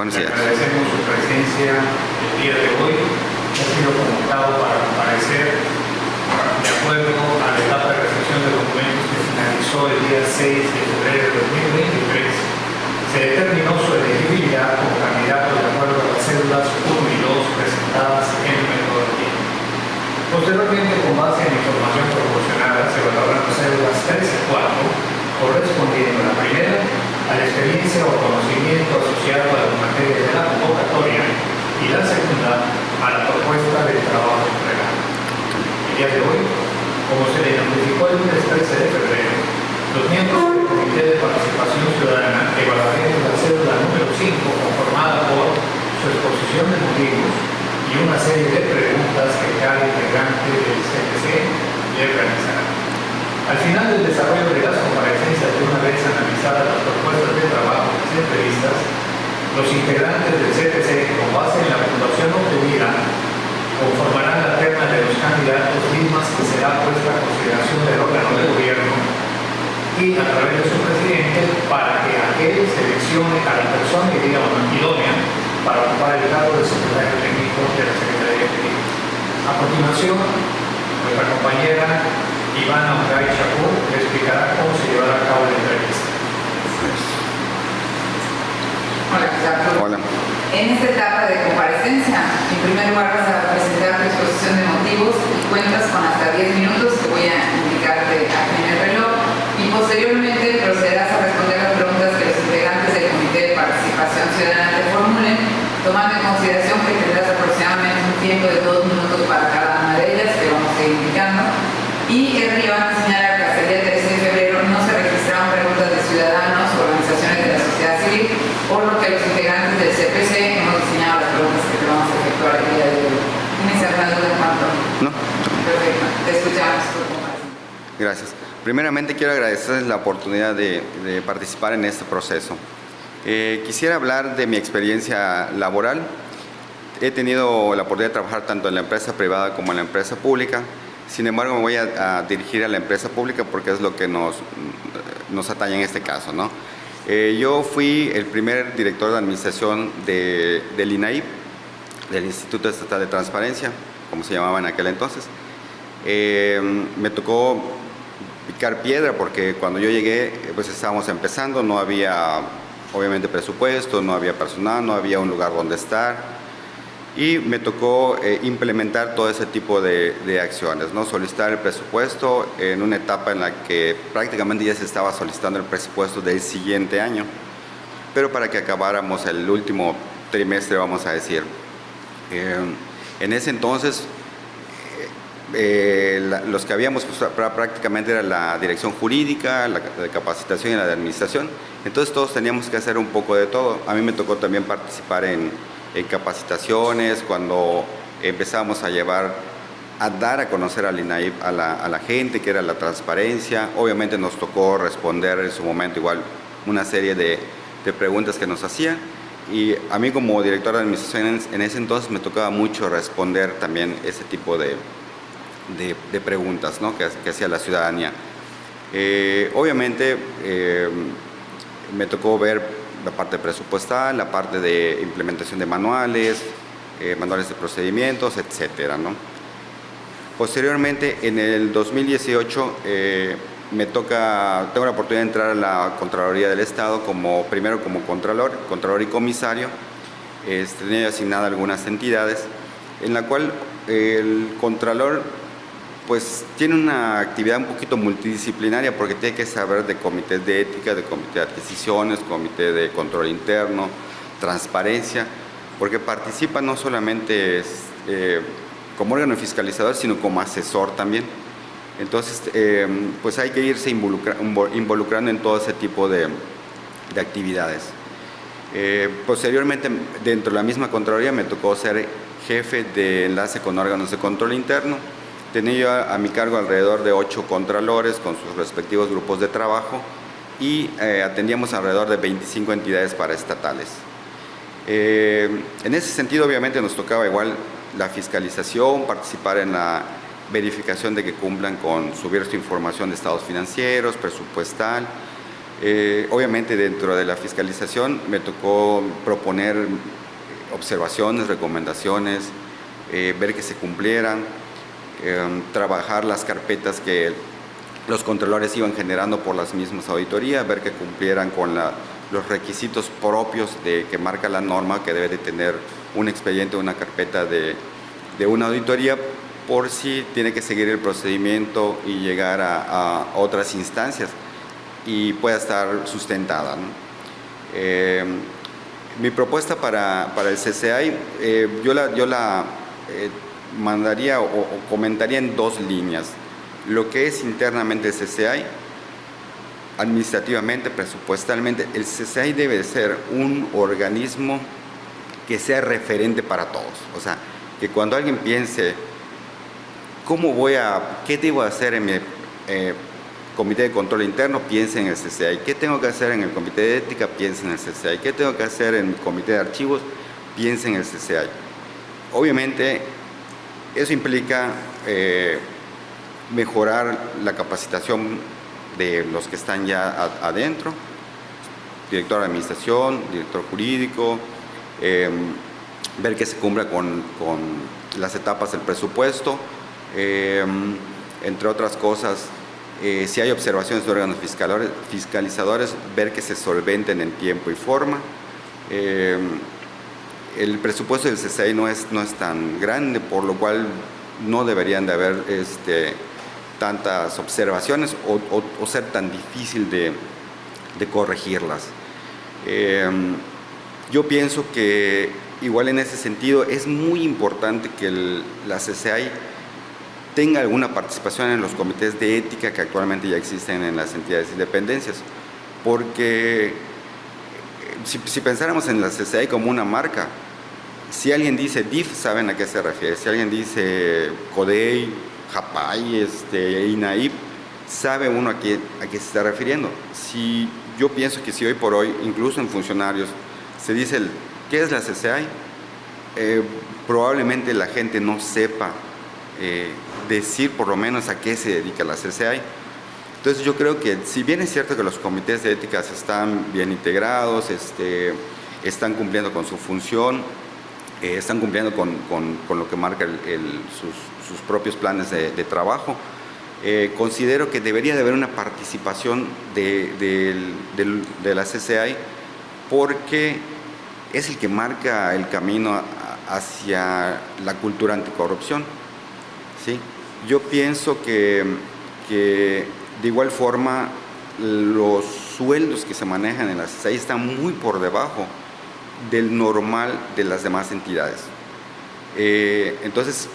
Buenos días. Agradecemos su presencia el día de hoy. Ha sido convocado para comparecer de acuerdo a la etapa de recepción de documentos que finalizó el día 6 de febrero de 2023. Se determinó su elegibilidad como candidato de acuerdo a las cédulas 1 y 2 presentadas en metodología. Posteriormente, con base en información proporcionada, se valoraron las cédulas 3 y 4, correspondiendo a la primera a la experiencia o conocimiento asociado a las materias de la convocatoria y la segunda a la propuesta del trabajo entregado. El día de hoy, como se le notificó el lunes 13 de febrero, los miembros del Comité de Participación Ciudadana evaluarán la cédula número 5 conformada por su exposición de motivos y una serie de preguntas que cada integrante del CPC le realizará. Al final del desarrollo de las comparecencias, de una vez analizadas las propuestas de trabajo y las entrevistas, los integrantes del CPC, con base en la puntuación obtenida, conformarán la terna de los candidatos mismas que será puesta a consideración del órgano de gobierno y a través de su presidente para que aquel seleccione a la persona idónea para ocupar el cargo de secretario técnico de la Secretaría Técnica. A continuación, nuestra compañera Ivana Ungay Chacur le explicará cómo se llevará a cabo la entrevista. Hola, ¿qué tal? Hola. En esta etapa de comparecencia, en primer lugar vas a presentar tu exposición de motivos y cuentas con hasta 10 minutos, te voy a indicarte aquí en el reloj, y posteriormente procederás a responder las preguntas que los integrantes del Comité de Participación Ciudadana te formulen, tomando en consideración que tendrás aproximadamente un tiempo de 2 minutos para cada una de ellas, que vamos a ir indicando. Y es relevante señalar que hasta el día 13 de febrero no se registraron preguntas de ciudadanos o organizaciones de la sociedad civil, por lo que los integrantes del CPC hemos diseñado las preguntas que te vamos a efectuar el día de hoy. ¿Tienes alguna duda en cuanto? No. Perfecto, te escuchamos. Gracias. Primeramente quiero agradecerles la oportunidad de participar en este proceso. Quisiera hablar de mi experiencia laboral. He tenido la oportunidad de trabajar tanto en la empresa privada como en la empresa pública. Sin embargo, me voy a dirigir a la empresa pública porque es lo que nos atañe en este caso, ¿no? Yo fui el primer director de administración del INAIP, del Instituto Estatal de Transparencia, como se llamaba en aquel entonces. Me tocó picar piedra porque cuando yo llegué, pues estábamos empezando, no había obviamente presupuesto, no había personal, no había un lugar donde estar. Y me tocó implementar todo ese tipo de acciones, ¿no? Solicitar el presupuesto en una etapa en la que prácticamente ya se estaba solicitando el presupuesto del siguiente año, pero para que acabáramos el último trimestre, vamos a decir. En ese entonces, los que habíamos, pues, prácticamente era la dirección jurídica, la de capacitación y la de administración, entonces todos teníamos que hacer un poco de todo. A mí me tocó también participar en capacitaciones, cuando empezamos a dar a conocer al INAIP a la gente, que era la transparencia. Obviamente nos tocó responder en su momento igual una serie de preguntas que nos hacían, y a mí como director de administración en ese entonces me tocaba mucho responder también ese tipo de preguntas, ¿no? que hacía la ciudadanía. Obviamente me tocó ver la parte presupuestal, la parte de implementación de manuales de procedimientos, etcétera, ¿no? Posteriormente, en el 2018, tengo la oportunidad de entrar a la Contraloría del Estado primero como Contralor y Comisario. Tenía asignada algunas entidades, en la cual el Contralor pues tiene una actividad un poquito multidisciplinaria porque tiene que saber de comités de ética, de comité de adquisiciones, comité de control interno, transparencia, porque participa no solamente como órgano fiscalizador, sino como asesor también. Entonces, pues hay que irse involucrando en todo ese tipo de actividades. Posteriormente, dentro de la misma Contraloría, me tocó ser jefe de enlace con órganos de control interno. Tenía yo a mi cargo alrededor de 8 contralores con sus respectivos grupos de trabajo y atendíamos alrededor de 25 entidades paraestatales. En ese sentido, obviamente, nos tocaba igual la fiscalización, participar en la verificación de que cumplan con subir su información de estados financieros, presupuestal, Obviamente dentro de la fiscalización me tocó proponer observaciones, recomendaciones, ver que se cumplieran, trabajar las carpetas que los controladores iban generando por las mismas auditorías, ver que cumplieran con los requisitos propios que marca la norma que debe de tener un expediente o una carpeta de una auditoría, por si tiene que seguir el procedimiento y llegar a otras instancias y pueda estar sustentada, ¿no? Mi propuesta para el CCI, yo la mandaría o comentaría en dos líneas. Lo que es internamente el CCI, administrativamente, presupuestalmente, el CCI debe de ser un organismo que sea referente para todos. O sea, que cuando alguien piense, ¿qué debo hacer en mi comité de control interno? Piense en el CCI. ¿Qué tengo que hacer en el comité de ética? Piense en el CCI. ¿Qué tengo que hacer en mi comité de archivos? Piense en el CCI. Obviamente, eso implica mejorar la capacitación de los que están ya adentro, director de administración, director jurídico, ver que se cumpla con las etapas del presupuesto, entre otras cosas, si hay observaciones de órganos fiscalizadores, ver que se solventen en tiempo y forma. El presupuesto del CCI no es tan grande, por lo cual no deberían de haber tantas observaciones o ser tan difícil de corregirlas. Yo pienso que igual en ese sentido es muy importante que la CCI tenga alguna participación en los comités de ética que actualmente ya existen en las entidades y dependencias, porque si pensáramos en la CCI como una marca, si alguien dice DIF, saben a qué se refiere. Si alguien dice CODEI, JAPAI, INAIP, sabe uno a qué se está refiriendo. Yo pienso que si hoy por hoy, incluso en funcionarios, se dice ¿qué es la CCI? Probablemente la gente no sepa decir por lo menos a qué se dedica la CCI. Entonces yo creo que si bien es cierto que los comités de ética están bien integrados, están cumpliendo con su función, están cumpliendo con lo que marca sus propios planes de trabajo, considero que debería de haber una participación de la CCI, porque es el que marca el camino hacia la cultura anticorrupción, ¿sí? Yo pienso que de igual forma los sueldos que se manejan en la CCI están muy por debajo del normal de las demás entidades. Entonces,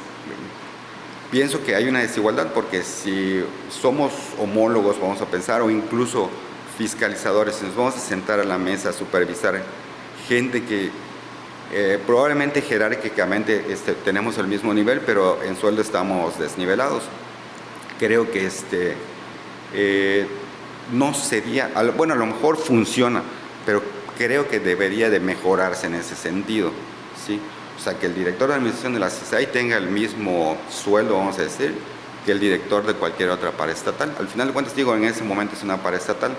pienso que hay una desigualdad, porque si somos homólogos, vamos a pensar, o incluso fiscalizadores, si nos vamos a sentar a la mesa a supervisar gente que probablemente jerárquicamente tenemos el mismo nivel, pero en sueldo estamos desnivelados. Creo que no sería, bueno, a lo mejor funciona, pero creo que debería de mejorarse en ese sentido, ¿sí? O sea, que el director de administración de la CCI tenga el mismo sueldo, vamos a decir, que el director de cualquier otra paraestatal. Al final de cuentas, digo, en ese momento es una paraestatal.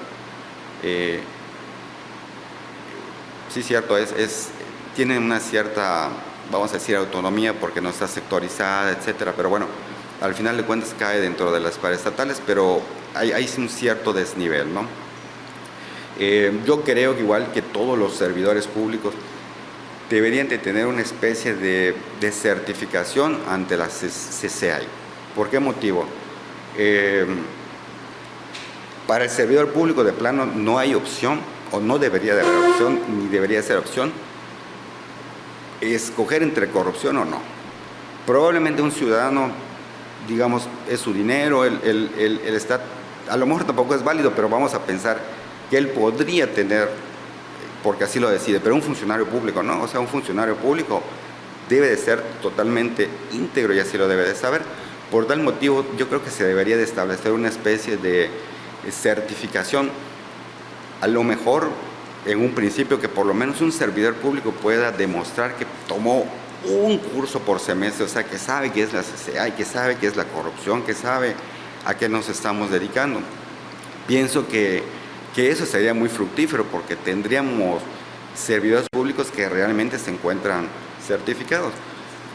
Sí, cierto, tiene una cierta, vamos a decir, autonomía porque no está sectorizada, etcétera, pero bueno, al final de cuentas cae dentro de las paraestatales, pero hay un cierto desnivel, ¿no? Yo creo que igual que todos los servidores públicos deberían de tener una especie de certificación ante la CCI. ¿Por qué motivo? Para el servidor público de plano no hay opción, o no debería de haber opción, ni debería ser opción, escoger entre corrupción o no. Probablemente un ciudadano, digamos, es su dinero, él está, a lo mejor tampoco es válido, pero vamos a pensar que él podría tener, porque así lo decide, pero un funcionario público no. O sea, un funcionario público debe de ser totalmente íntegro y así lo debe de saber. Por tal motivo, yo creo que se debería de establecer una especie de certificación, a lo mejor en un principio, que por lo menos un servidor público pueda demostrar que tomó un curso por semestre, o sea, que sabe qué es la CCI, que sabe qué es la corrupción, que sabe a qué nos estamos dedicando. Pienso que que eso sería muy fructífero porque tendríamos servidores públicos que realmente se encuentran certificados.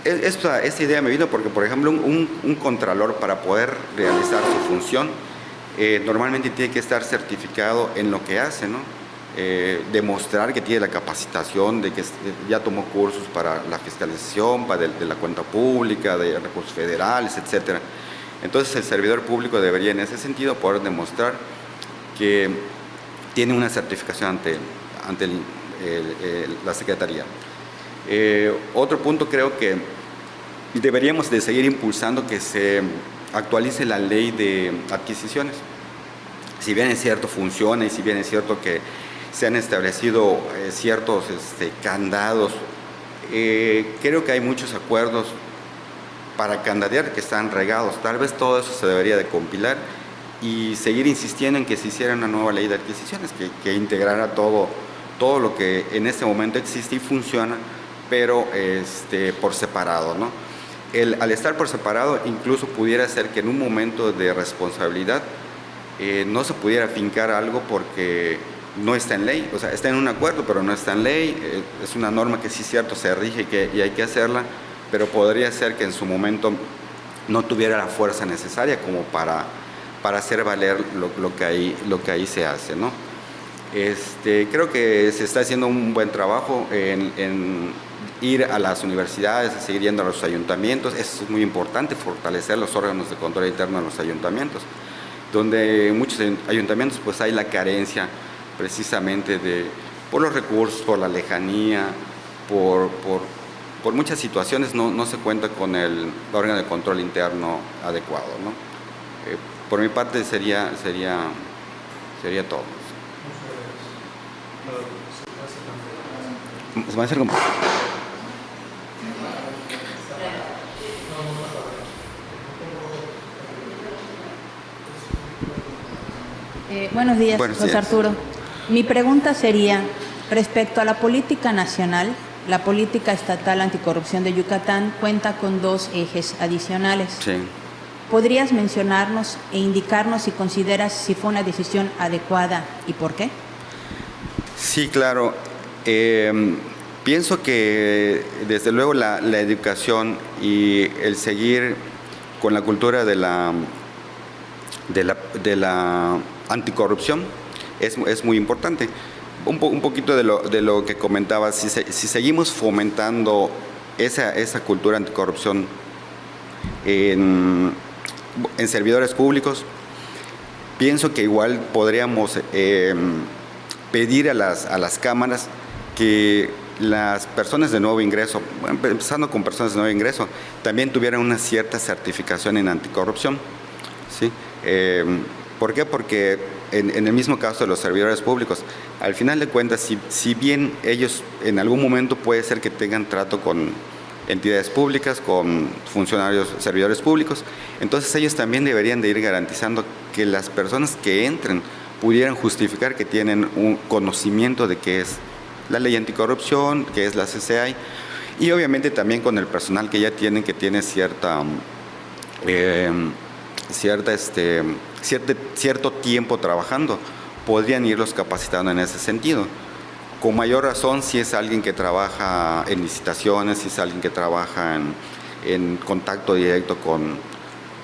Esta idea me vino porque, por ejemplo, un contralor para poder realizar su función normalmente tiene que estar certificado en lo que hace, ¿no? Demostrar que tiene la capacitación, de que ya tomó cursos para la fiscalización, de la cuenta pública, de recursos federales, etc. Entonces el servidor público debería en ese sentido poder demostrar que tiene una certificación ante la Secretaría. Otro punto, creo que deberíamos de seguir impulsando que se actualice la ley de adquisiciones. Si bien es cierto funciona y si bien es cierto que se han establecido ciertos candados, creo que hay muchos acuerdos para candadear que están regados. Tal vez todo eso se debería de compilar y seguir insistiendo en que se hiciera una nueva ley de adquisiciones que integrara todo lo que en este momento existe y funciona, pero por separado, ¿no? Al estar por separado, incluso pudiera ser que en un momento de responsabilidad no se pudiera fincar algo porque no está en ley, o sea, está en un acuerdo, pero no está en ley. Es una norma que sí es cierto, se rige y hay que hacerla, pero podría ser que en su momento no tuviera la fuerza necesaria como para hacer valer lo que ahí se hace, ¿no? Creo que se está haciendo un buen trabajo en ir a las universidades, a seguir yendo a los ayuntamientos. Eso es muy importante, fortalecer los órganos de control interno en los ayuntamientos, donde muchos ayuntamientos pues hay la carencia precisamente por los recursos, por la lejanía, por muchas situaciones no se cuenta con el órgano de control interno adecuado, ¿no? Por mi parte sería todo. ¿Se va a hacer como? Buenos días, José Arturo. Mi pregunta sería, respecto a la política nacional, la política estatal anticorrupción de Yucatán cuenta con 2 ejes adicionales. Sí. ¿Podrías mencionarnos e indicarnos si consideras si fue una decisión adecuada y por qué? Sí, claro. Pienso que desde luego la educación y el seguir con la cultura de la anticorrupción es muy importante. Un poquito de lo que comentaba, si seguimos fomentando esa cultura anticorrupción en servidores públicos, pienso que igual podríamos pedir a las cámaras que las personas de nuevo ingreso, empezando con personas de nuevo ingreso, también tuvieran una cierta certificación en anticorrupción, ¿sí? ¿Por qué? Porque en el mismo caso de los servidores públicos, al final de cuentas, si bien ellos en algún momento puede ser que tengan trato con entidades públicas, con funcionarios, servidores públicos, entonces ellos también deberían de ir garantizando que las personas que entren pudieran justificar que tienen un conocimiento de qué es la ley anticorrupción, qué es la CCI, y obviamente también con el personal que ya tienen, que tiene cierto tiempo trabajando, podrían irlos capacitando en ese sentido. Con mayor razón si es alguien que trabaja en licitaciones, si es alguien que trabaja en contacto directo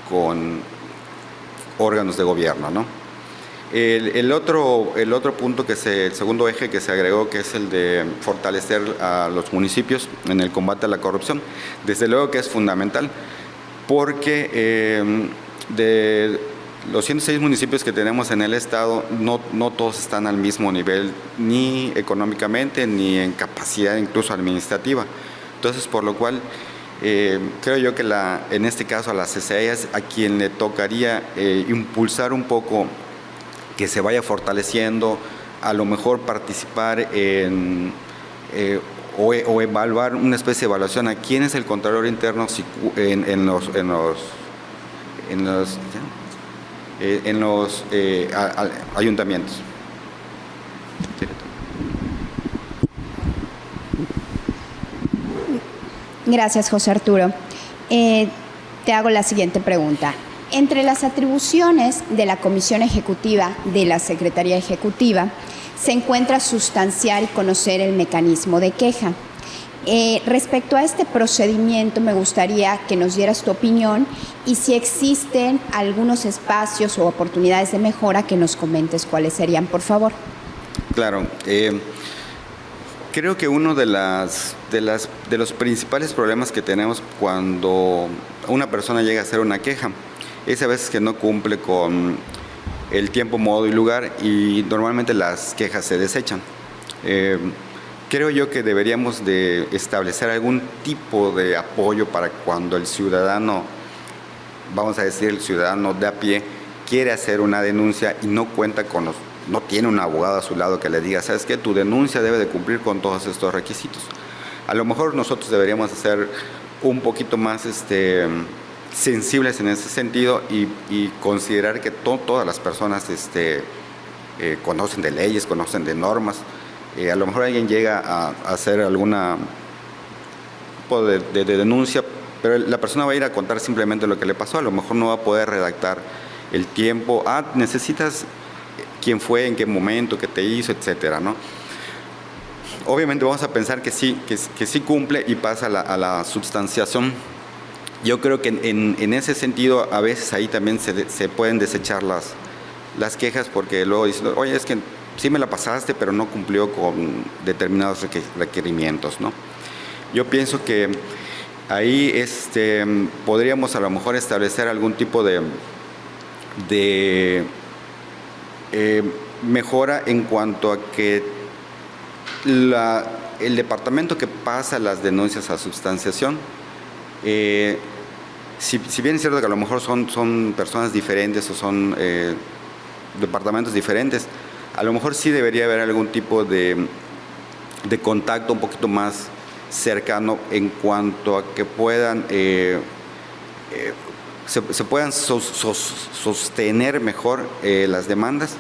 con órganos de gobierno, ¿no? El otro punto, el segundo eje que se agregó, que es el de fortalecer a los municipios en el combate a la corrupción, desde luego que es fundamental, porque de los 106 municipios que tenemos en el estado, no todos están al mismo nivel, ni económicamente, ni en capacidad incluso administrativa. Entonces, por lo cual, creo yo que en este caso a las CCIs, a quien le tocaría impulsar un poco que se vaya fortaleciendo, a lo mejor participar o evaluar una especie de evaluación a quién es el Contralor Interno en los ayuntamientos. Gracias, José Arturo. Te hago la siguiente pregunta. Entre las atribuciones de la Comisión Ejecutiva de la Secretaría Ejecutiva se encuentra sustanciar y conocer el mecanismo de queja. Respecto a este procedimiento, me gustaría que nos dieras tu opinión y si existen algunos espacios o oportunidades de mejora, que nos comentes cuáles serían, por favor. Claro. Creo que uno de los principales problemas que tenemos cuando una persona llega a hacer una queja es a veces que no cumple con el tiempo, modo y lugar, y normalmente las quejas se desechan. Creo yo que deberíamos de establecer algún tipo de apoyo para cuando el ciudadano, vamos a decir el ciudadano de a pie, quiere hacer una denuncia y no cuenta con no tiene un abogado a su lado que le diga, ¿sabes qué? Tu denuncia debe de cumplir con todos estos requisitos. A lo mejor nosotros deberíamos ser un poquito más sensibles en ese sentido y considerar que todas las personas conocen de leyes, conocen de normas. A lo mejor alguien llega a hacer alguna tipo de denuncia, pero la persona va a ir a contar simplemente lo que le pasó. A lo mejor no va a poder redactar el tiempo. Necesitas quién fue, en qué momento, qué te hizo, etcétera, ¿no? Obviamente vamos a pensar que sí cumple y pasa a la substanciación. Yo creo que en ese sentido a veces ahí también se pueden desechar las quejas, porque luego dicen, oye, es que sí me la pasaste, pero no cumplió con determinados requerimientos, ¿no? Yo pienso que ahí podríamos a lo mejor establecer algún tipo de mejora en cuanto a que el departamento que pasa las denuncias a substanciación, si bien es cierto que a lo mejor son personas diferentes o son departamentos diferentes, a lo mejor sí debería haber algún tipo de contacto un poquito más cercano en cuanto a que puedan se puedan sostener mejor las demandas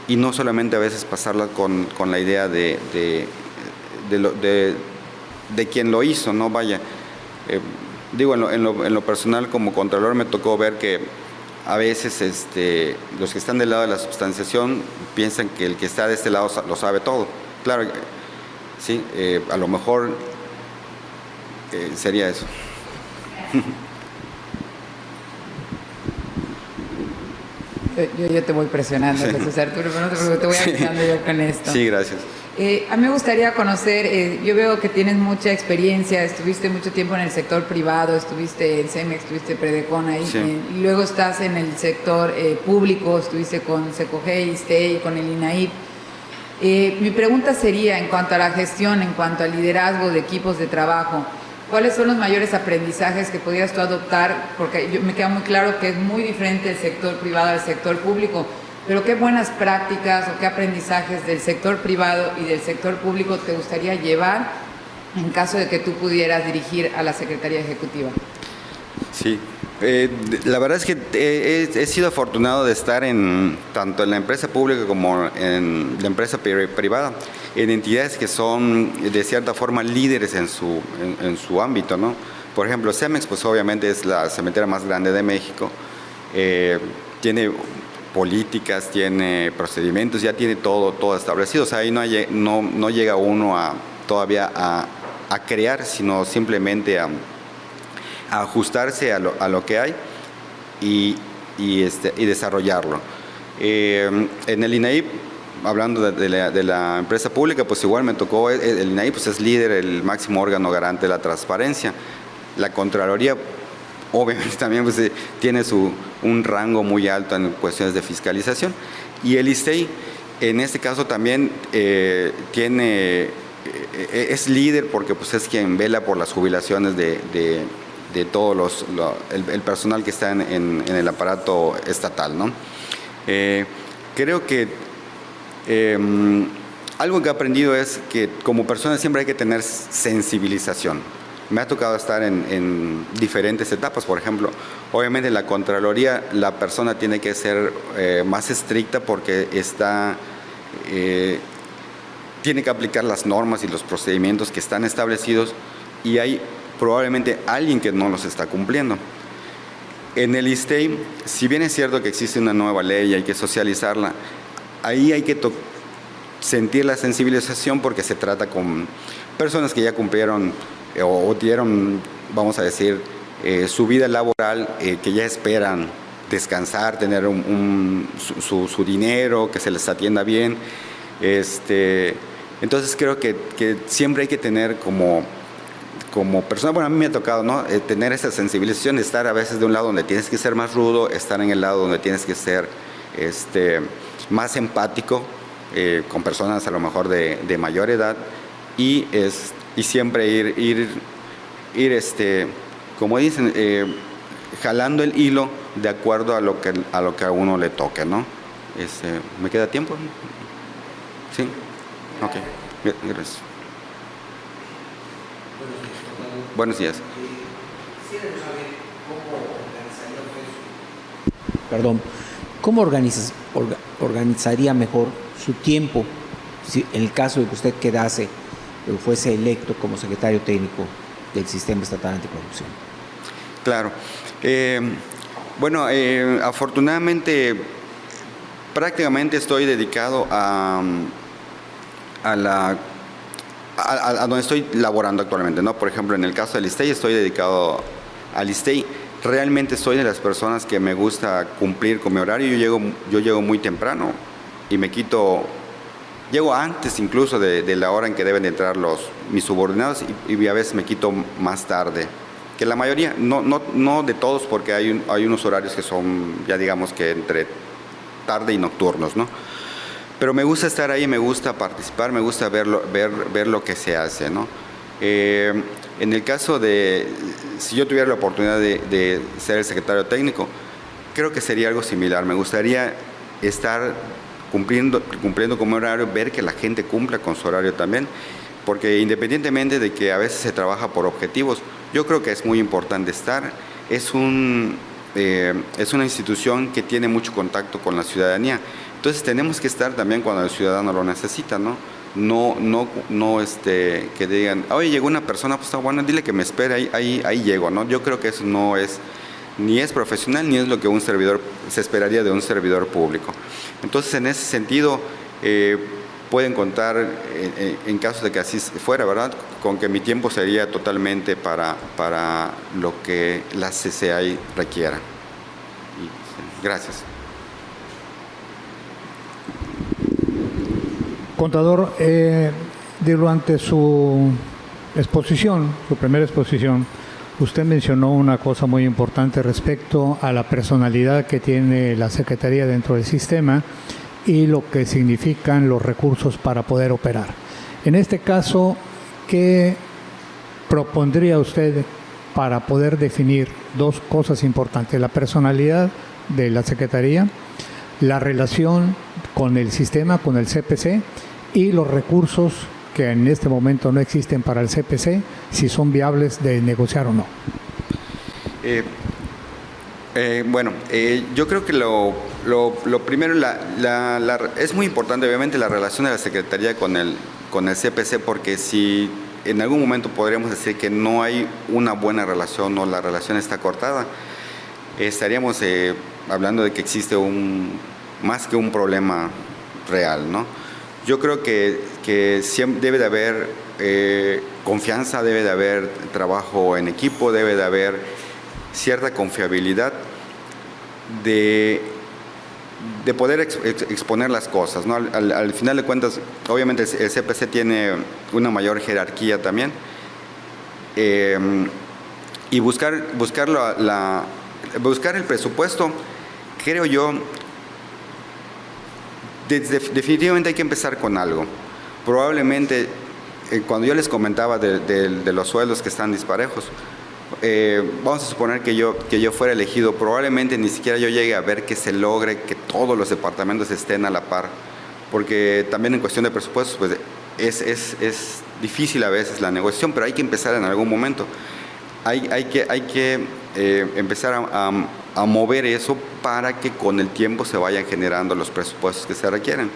y no solamente a veces pasarlas con la idea de quien lo hizo, ¿no? Vaya, digo, en lo personal como contralor me tocó ver que a veces los que están del lado de la substanciación piensan que el que está de este lado lo sabe todo. Claro, sí, a lo mejor sería eso. Yo te voy presionando, Jesús Arturo, pero no te preocupes, te voy ayudando yo con esto. Sí, gracias. A mí me gustaría conocer, yo veo que tienes mucha experiencia, estuviste mucho tiempo en el sector privado, estuviste en CEMEX, estuviste en Predecon ahí, sí. Y luego estás en el sector público, estuviste con SECOGEI, ISTEI, con el INAIP. Mi pregunta sería, en cuanto a la gestión, en cuanto al liderazgo de equipos de trabajo, ¿cuáles son los mayores aprendizajes que podrías tú adoptar? Porque me queda muy claro que es muy diferente el sector privado al sector público, pero ¿qué buenas prácticas o qué aprendizajes del sector privado y del sector público te gustaría llevar en caso de que tú pudieras dirigir a la Secretaría Ejecutiva? Sí, la verdad es que he sido afortunado de estar tanto en la empresa pública como en la empresa privada, en entidades que son de cierta forma líderes en su ámbito, ¿no? Por ejemplo, CEMEX, pues obviamente es la cementera más grande de México, tiene políticas, tiene procedimientos, ya tiene todo establecido. O sea, ahí no llega uno todavía a crear, sino simplemente a ajustarse a lo que hay y desarrollarlo. En el INAIP, hablando de la empresa pública, pues igual me tocó, el INAIP pues es líder, el máximo órgano garante de la transparencia. La Contraloría obviamente también pues, tiene un rango muy alto en cuestiones de fiscalización, y el ISTEI en este caso también es líder porque pues, es quien vela por las jubilaciones de todo el personal que está en el aparato estatal, ¿no? Creo que algo que he aprendido es que como persona siempre hay que tener sensibilización. Me ha tocado estar en diferentes etapas. Por ejemplo, obviamente en la Contraloría la persona tiene que ser más estricta porque tiene que aplicar las normas y los procedimientos que están establecidos y hay probablemente alguien que no los está cumpliendo. En el ISSSTE, si bien es cierto que existe una nueva ley y hay que socializarla, ahí hay que sentir la sensibilización porque se trata con personas que ya cumplieron o dieron, vamos a decir, su vida laboral, que ya esperan descansar, tener su dinero, que se les atienda bien. Entonces creo que siempre hay que tener como persona, bueno, a mí me ha tocado, ¿no? Tener esa sensibilización, estar a veces de un lado donde tienes que ser más rudo, estar en el lado donde tienes que ser más empático con personas a lo mejor de mayor edad y siempre ir como dicen, jalando el hilo de acuerdo a lo que a uno le toque, ¿no? ¿Me queda tiempo? ¿Sí? Ok, gracias. Buenos días. Perdón, ¿cómo organizaría mejor su tiempo si en el caso de que usted quedase o fuese electo como secretario técnico del Sistema Estatal Anticorrupción? Claro. Bueno, afortunadamente prácticamente estoy dedicado a donde estoy laborando actualmente, ¿no? Por ejemplo, en el caso del ISSSTE estoy dedicado al ISSSTE. Realmente soy de las personas que me gusta cumplir con mi horario. Yo llego muy temprano y llego antes incluso de la hora en que deben de entrar mis subordinados y a veces me quito más tarde que la mayoría, no de todos, porque hay unos horarios que son, ya digamos que entre tarde y nocturnos, ¿no? Pero me gusta estar ahí, me gusta participar, me gusta ver lo que se hace, ¿no? En el caso si yo tuviera la oportunidad de ser el secretario técnico, creo que sería algo similar. Me gustaría estar cumpliendo con mi horario, ver que la gente cumpla con su horario también, porque independientemente de que a veces se trabaja por objetivos, yo creo que es muy importante estar. Es una institución que tiene mucho contacto con la ciudadanía. Entonces tenemos que estar también cuando el ciudadano lo necesita, ¿no? No que digan, oye, llegó una persona, pues está bueno, dile que me espere, ahí llego, ¿no? Yo creo que eso ni es profesional, ni es lo que se esperaría de un servidor público. Entonces, en ese sentido, pueden contar, en caso de que así fuera, ¿verdad?, con que mi tiempo sería totalmente para lo que la CCI requiera. Gracias. Contador, durante su primera exposición, usted mencionó una cosa muy importante respecto a la personalidad que tiene la Secretaría dentro del sistema y lo que significan los recursos para poder operar. En este caso, ¿qué propondría usted para poder definir dos cosas importantes? La personalidad de la Secretaría, la relación con el sistema, con el CPC, y los recursos que en este momento no existen para el CPC, si son viables de negociar o no. Bueno, yo creo que lo primero, es muy importante obviamente la relación de la Secretaría con el CPC, porque si en algún momento podríamos decir que no hay una buena relación o la relación está cortada, estaríamos hablando de que existe más que un problema real, ¿no? Yo creo que siempre debe de haber confianza, debe de haber trabajo en equipo, debe de haber cierta confiabilidad de poder exponer las cosas, ¿no? Al final de cuentas, obviamente el CPC tiene una mayor jerarquía también, y buscar el presupuesto, creo yo, definitivamente hay que empezar con algo. Probablemente, cuando yo les comentaba de los sueldos que están disparejos, vamos a suponer que yo fuera elegido, probablemente ni siquiera yo llegue a ver que se logre que todos los departamentos estén a la par, porque también en cuestión de presupuestos, pues es difícil a veces la negociación, pero hay que empezar en algún momento. Hay que empezar a mover eso para que con el tiempo se vayan generando los presupuestos que se requieren.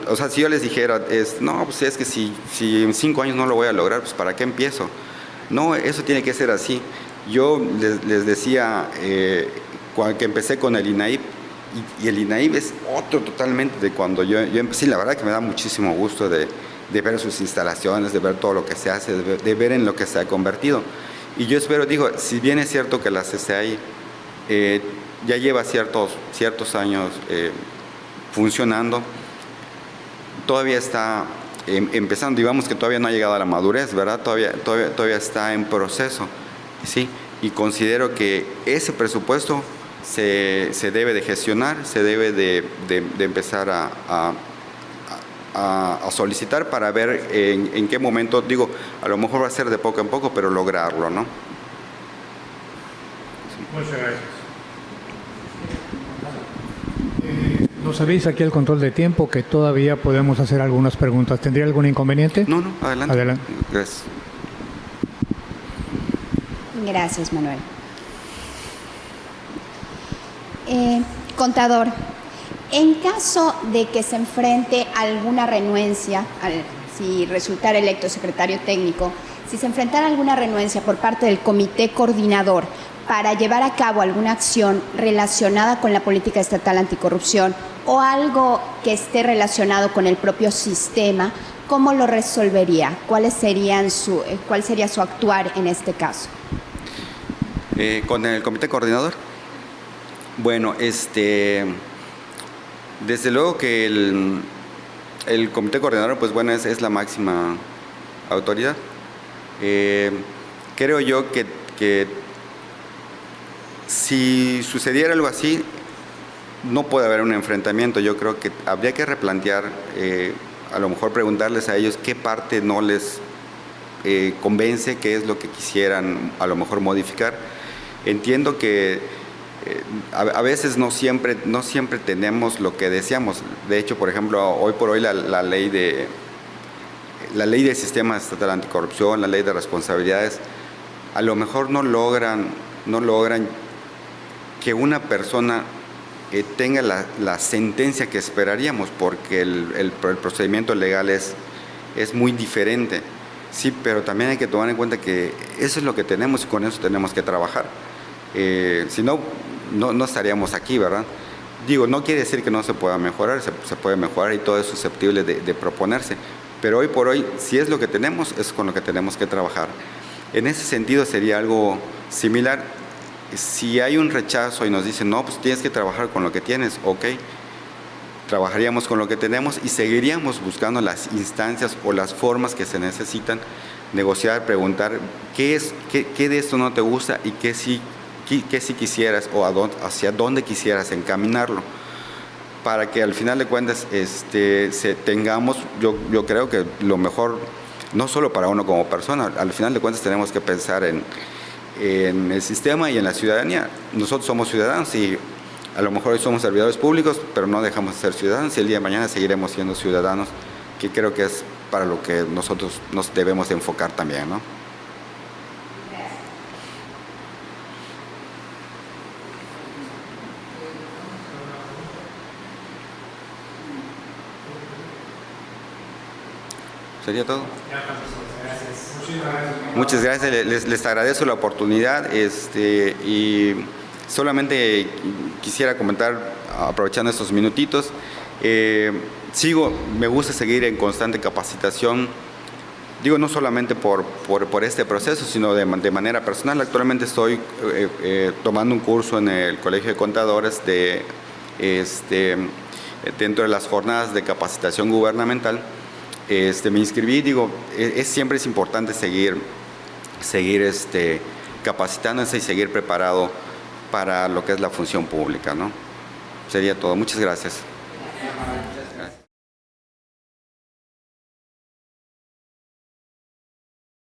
O sea, si yo les dijera, no, pues es que si en 5 años no lo voy a lograr, pues ¿para qué empiezo? no, eso tiene que ser así. Yo les decía, que empecé con el INAIP, y el INAIP es otro totalmente de cuando yo empecé. La verdad que me da muchísimo gusto de ver sus instalaciones, de ver todo lo que se hace, de ver en lo que se ha convertido. Y yo espero, digo, si bien es cierto que la CCI ya lleva ciertos años funcionando, todavía está empezando, digamos que todavía no ha llegado a la madurez, ¿verdad? Todavía está en proceso, ¿sí? Y considero que ese presupuesto se debe de gestionar, se debe de empezar a solicitar para ver en qué momento, digo, a lo mejor va a ser de poco en poco, pero lograrlo, ¿no? Muchas gracias. Nos avisa aquí el control de tiempo que todavía podemos hacer algunas preguntas. ¿Tendría algún inconveniente? No, adelante. Adelante. Gracias. Gracias, Manuel. Contador, en caso de que se enfrente a alguna renuencia, si resultara electo secretario técnico, si se enfrentara alguna renuencia por parte del comité coordinador para llevar a cabo alguna acción relacionada con la política estatal anticorrupción o algo que esté relacionado con el propio sistema, ¿cómo lo resolvería? ¿Cuál sería su actuar en este caso? ¿Con el comité coordinador? Bueno, desde luego que el comité coordinador, pues bueno, es la máxima autoridad. Creo yo que si sucediera algo así, no puede haber un enfrentamiento. Yo creo que habría que replantear, a lo mejor preguntarles a ellos qué parte no les convence, qué es lo que quisieran a lo mejor modificar. Entiendo que a veces no siempre tenemos lo que deseamos. De hecho, por ejemplo, hoy por hoy la ley del sistema estatal anticorrupción, la ley de responsabilidades, a lo mejor no logran que una persona tenga la sentencia que esperaríamos, porque el procedimiento legal es muy diferente. Sí, pero también hay que tomar en cuenta que eso es lo que tenemos y con eso tenemos que trabajar. Si no estaríamos aquí, ¿verdad? Digo, no quiere decir que no se pueda mejorar, se puede mejorar y todo es susceptible de proponerse, pero hoy por hoy, si es lo que tenemos, es con lo que tenemos que trabajar. En ese sentido sería algo similar. Si hay un rechazo y nos dicen, no, pues tienes que trabajar con lo que tienes, ok, trabajaríamos con lo que tenemos y seguiríamos buscando las instancias o las formas que se necesitan, negociar, preguntar qué de esto no te gusta y qué sí quisieras o hacia dónde quisieras encaminarlo, para que al final de cuentas tengamos, yo creo que lo mejor, no solo para uno como persona, al final de cuentas tenemos que pensar en el sistema y en la ciudadanía. Nosotros somos ciudadanos y a lo mejor hoy somos servidores públicos, pero no dejamos de ser ciudadanos y el día de mañana seguiremos siendo ciudadanos, que creo que es para lo que nosotros nos debemos enfocar también, ¿no? ¿Sería todo? Muchas gracias, les agradezco la oportunidad y solamente quisiera comentar, aprovechando estos minutitos, me gusta seguir en constante capacitación, digo, no solamente por este proceso, sino de manera personal. Actualmente estoy tomando un curso en el Colegio de Contadores dentro de las jornadas de capacitación gubernamental. Me inscribí, digo, siempre es importante seguir capacitándose y seguir preparado para lo que es la función pública, ¿no? Sería todo. Muchas gracias.